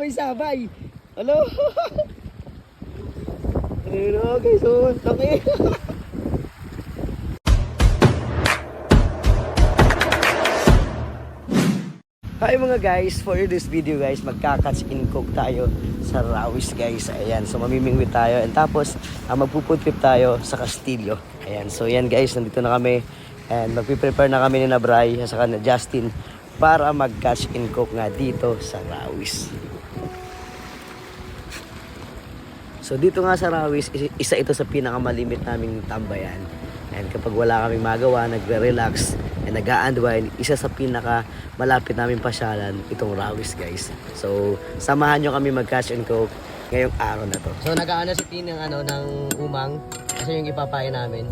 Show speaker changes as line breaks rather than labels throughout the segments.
may sabay. Hello? Ano guys, oh, laki. Hi mga guys, for this video guys, magka-catch and cook tayo sa Rawis guys. Ayan, so mamimingwit tayo and tapos magpo-food trip tayo sa Castillo. Ayan, so yan guys, nandito na kami and magpiprepare na kami ni Nabray at saka na Justin para mag-catch and cook nga dito sa Rawis. So dito nga sa Rawis, isa ito sa pinakamalimit naming tambayan. And kapag wala kaming magawa, nagre-relax and nag-a-unwind, isa sa pinaka malapit namin pasyalan itong Rawis guys. So samahan nyo kami mag-catch and cook ngayong araw na to. So nag-aano si Tin ng umang kasi yung ipapain namin.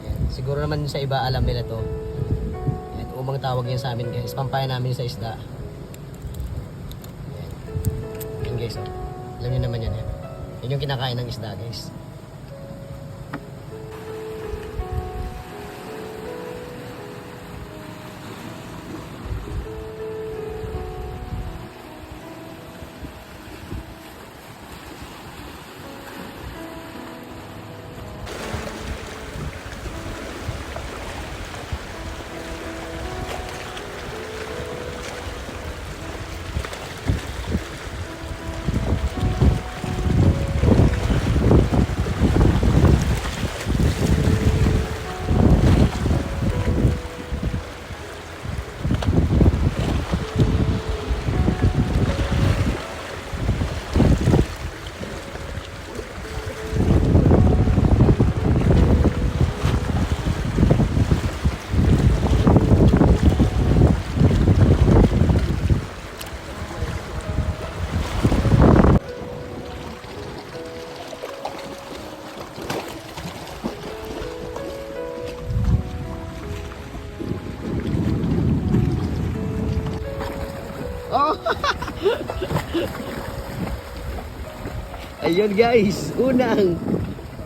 Ayan. Siguro naman sa iba alam nila to. Ayan, umang tawag yan sa amin guys. Pampain namin sa isda. Ayan. Ayan guys, oh. Alam nyo naman yan. Yan yung kinakain ng isda guys. Oh. Ayun guys, unang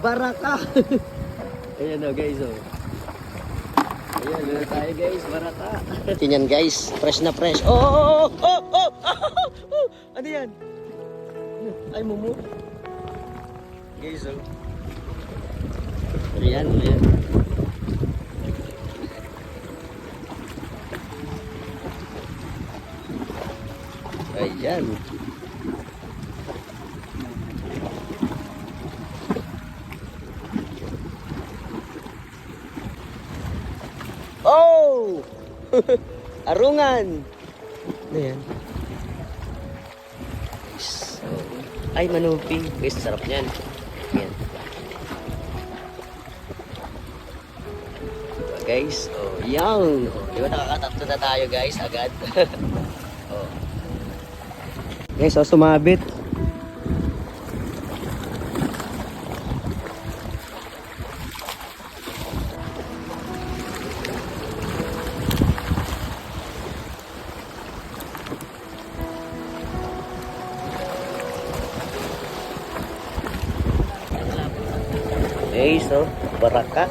baraka. Ayan o guys, oh. Ayan, meron tayo guys, baraka. Tingnan guys, fresh na fresh. Oh! Ano yan? Ay, mumu. Guys, oh. Ayan. Ayan. Oh! Arungan. Ano yan? So, ay, manupi. Guys, sarap niyan. Ayan. Diba, guys? Oh, yan. Oh, di ba nakakatatlo na tayo guys agad? Oh. Guys, so sumabit. Okay, so baraka.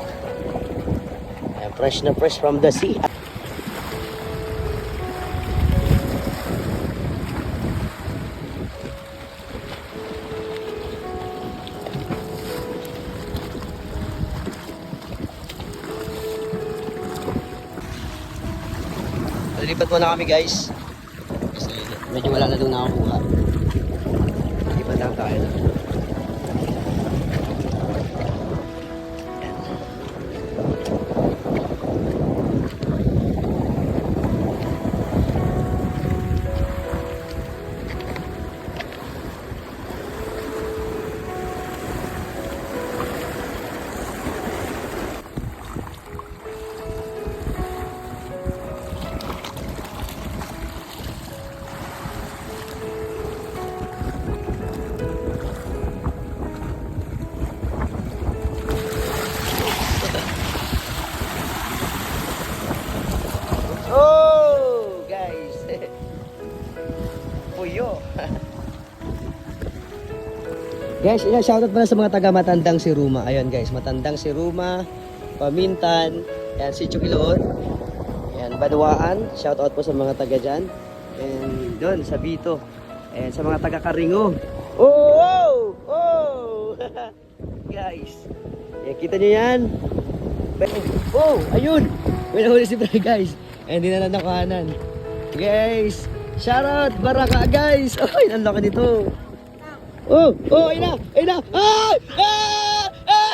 Fresh na fresh from the sea. Lipat muna kami guys kasi medyo wala na doon nakakuha. Lipat lang tayo. Guys, shoutout pala sa mga taga Matandang si Ruma. Ayun guys, Matandang si Ruma, Pamintan, yan, Sitio Kiloon, yan, Badwaan. Shoutout po sa mga taga dyan. And doon, sa Bito. Ayan, sa mga taga-Karingo. Oh! Oh! Oh! Guys. Ayan, kita nyo yan? Oh! Ayun! May nahuli si Bray, guys. Ayan, hindi na lang nakuhanan. Guys! Shoutout! Baraka, guys! Ay, ang laki nito. Oh! Oh! Ayun na! Ayun na! Ah! Ah! Ah!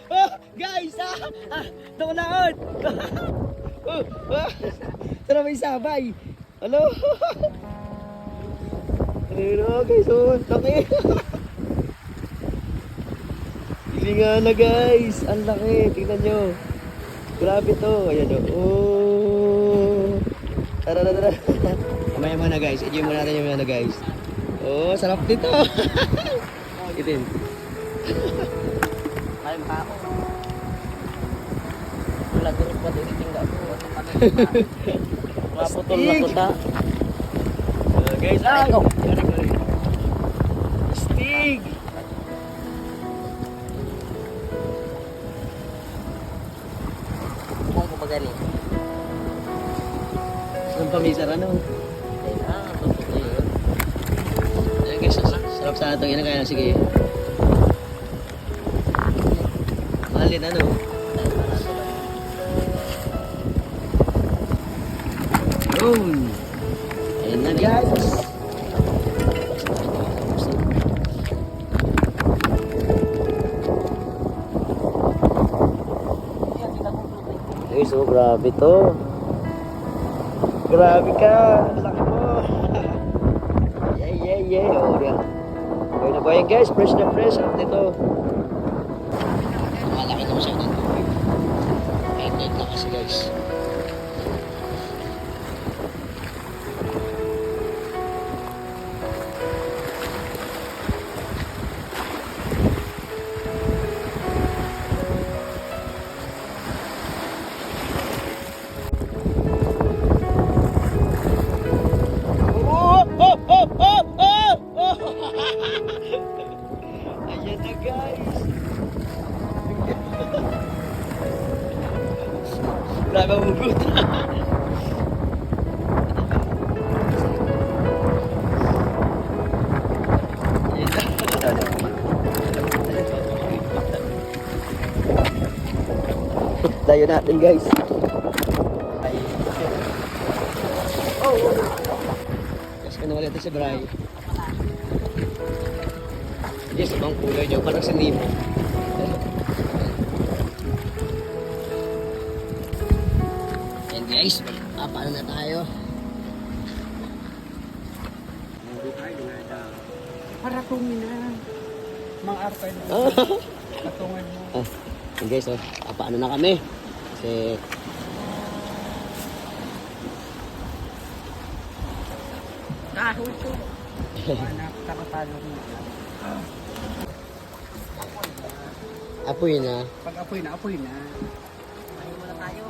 Oh! Guys! Ah! Tukunaon! Oh! Ah! Tara, may sabay! Hello? Ayun na, guys! Oh! Laki! Hilinga na, guys! Ang laki! Tingnan nyo! Grabe to! Ayan o! Oh! Tara, tara, tara! Kamaya muna, guys! Enjoy muna natin yung muna, guys! Oh! Sarap nito! Itin!
Kalim pa ako. Wala ko rin pa din tingga ko. Maputol na ko ta.
Guys! Ay! Sorry. Stig!
Kung ko ba gani?
Ang pamisar ano?
Ay na, maputol yun.
Ayan guys, sarap sa atong ina kaya sige. Mahalin ano? Yun! Ayan na guys! Guys, oh grabe to! Grabe ka! Ang laki mo! Yeah! Oh, yan. Buhay na buhay guys! Fresh na fresh! At nito! Malaki naman siya ng tubig. Kahit na kasi guys. Ayan na guys. Grabe ang mugot. Tayo natin guys. Yes, nawala ito si Bray. Yes, ibang kulay niyo. Parang sa nimo. Ayan guys, paano na tayo?
Paratungin na. Mga arpay na. Patungan mo.
Ayan guys, paano na kami? Kasi
Kahul ko. Anak, takatalo mo.
apoy na.
Pag apoy na. Mahin mo na tayo.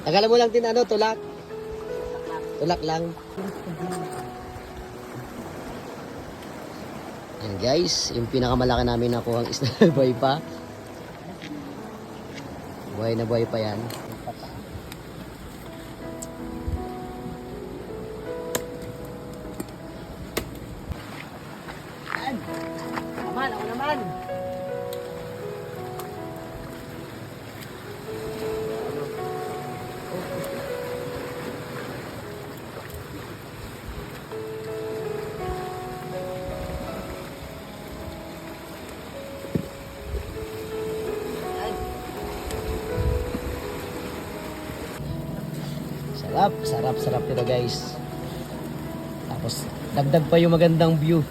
Akala mo lang din ano, tulak. Tulak lang. Ayan guys, yung pinakamalaki namin nakuha ang isda na buhay pa. Buhay na buhay pa yan.
Naman, ako naman.
Sarap nito guys. Tapos dagdag pa yung magandang view.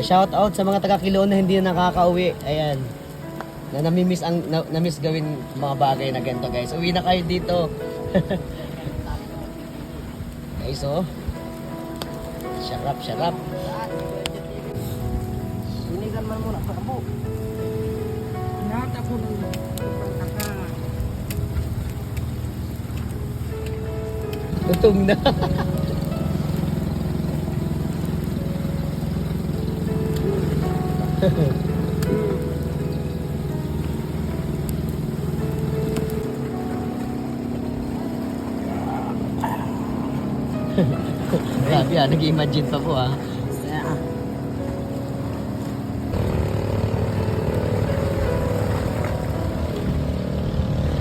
Shout out sa mga taga-Kiloon na hindi na nakakauwi. Ayan. Na namiss gawin mga bagay na ganito guys. Uwi na kayo dito. Guys, oh. Sarap.
Sinigan man muna sa kabo. Nata po nung pagkaka.
Gutom na. Grabe Grabe ah, nag-imagine pa po ah.
Yeah.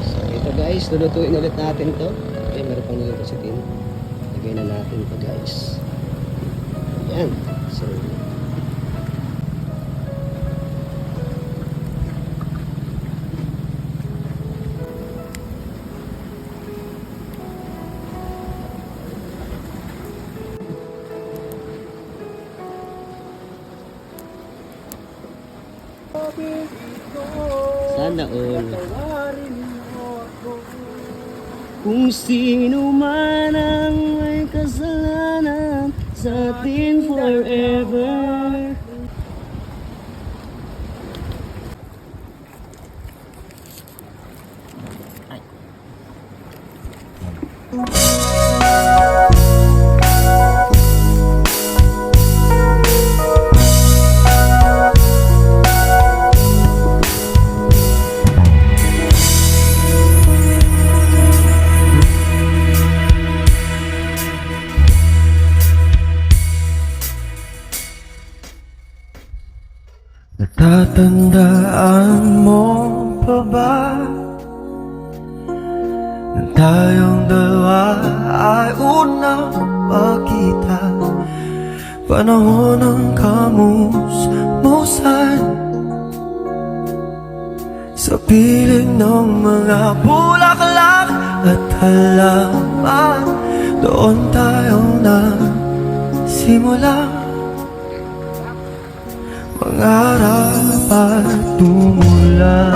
So ito guys, lulutuin ulit natin to. Okay, meron pang niluluto si Tin. Lagay na natin to guys. Ayan. So, sana all. Kung sino man ang may kasalanan sa atin forever.
Natatandaan mo pa ba na tayong dalawa ay unang magkita? Panahon ng kamusmusan sa piling ng mga bulaklak at halaman. Doon tayo nagsimula mangarap at tumula.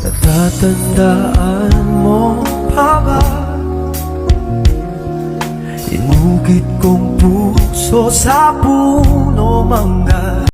Natatandaan mo pa ba? Inugit kong puso sa puno mangga.